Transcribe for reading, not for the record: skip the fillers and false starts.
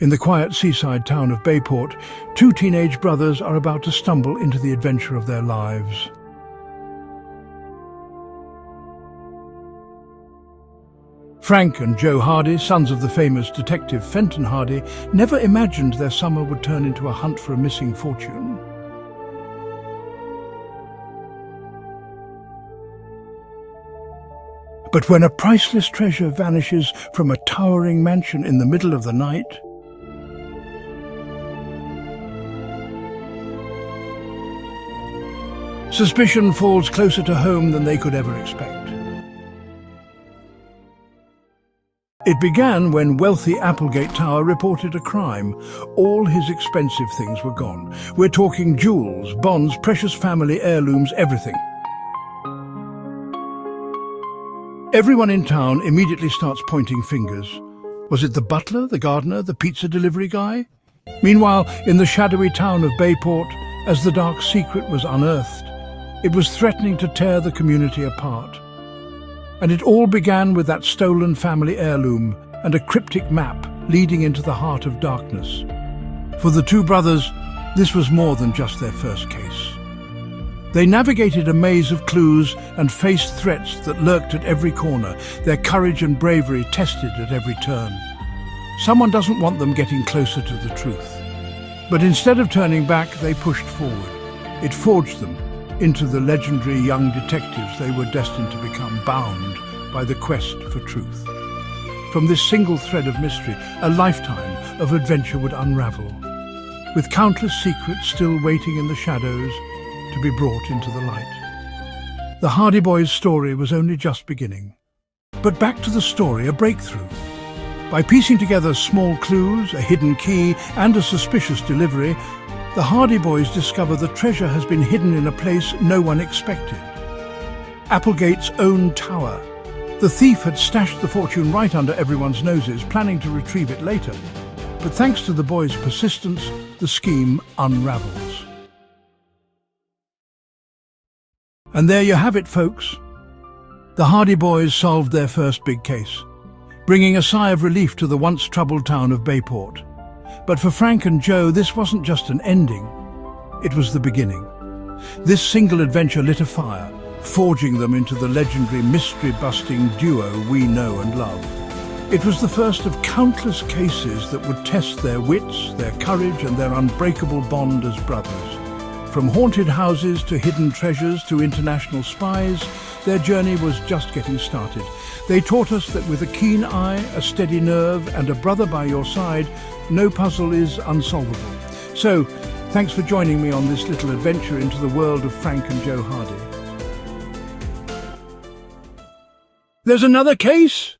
In the quiet seaside town of Bayport, two teenage brothers are about to stumble into the adventure of their lives. Frank and Joe Hardy, sons of the famous detective Fenton Hardy, never imagined their summer would turn into a hunt for a missing fortune. But when a priceless treasure vanishes from a towering mansion in the middle of the night, suspicion falls closer to home than they could ever expect. It began when wealthy Applegate Tower reported a crime. All his expensive things were gone. We're talking jewels, bonds, precious family heirlooms, everything. Everyone in town immediately starts pointing fingers. Was it the butler, the gardener, the pizza delivery guy? Meanwhile, in the shadowy town of Bayport, as the dark secret was unearthed, it was threatening to tear the community apart. And it all began with that stolen family heirloom and a cryptic map leading into the heart of darkness. For the two brothers, this was more than just their first case. They navigated a maze of clues and faced threats that lurked at every corner, their courage and bravery tested at every turn. Someone doesn't want them getting closer to the truth. But instead of turning back, they pushed forward. It forged them into the legendary young detectives they were destined to become, bound by the quest for truth. From this single thread of mystery, a lifetime of adventure would unravel, with countless secrets still waiting in the shadows to be brought into the light. The Hardy Boys' story was only just beginning. But back to the story, a breakthrough. By piecing together small clues, a hidden key, and a suspicious delivery, the Hardy Boys discover the treasure has been hidden in a place no one expected. Applegate's own tower. The thief had stashed the fortune right under everyone's noses, planning to retrieve it later. But thanks to the boys' persistence, the scheme unravels. And there you have it, folks. The Hardy Boys solved their first big case, bringing a sigh of relief to the once troubled town of Bayport. But for Frank and Joe, this wasn't just an ending, it was the beginning. This single adventure lit a fire, forging them into the legendary mystery-busting duo we know and love. It was the first of countless cases that would test their wits, their courage, and their unbreakable bond as brothers. From haunted houses to hidden treasures to international spies, their journey was just getting started. They taught us that with a keen eye, a steady nerve, and a brother by your side, no puzzle is unsolvable. So, thanks for joining me on this little adventure into the world of Frank and Joe Hardy. There's another case?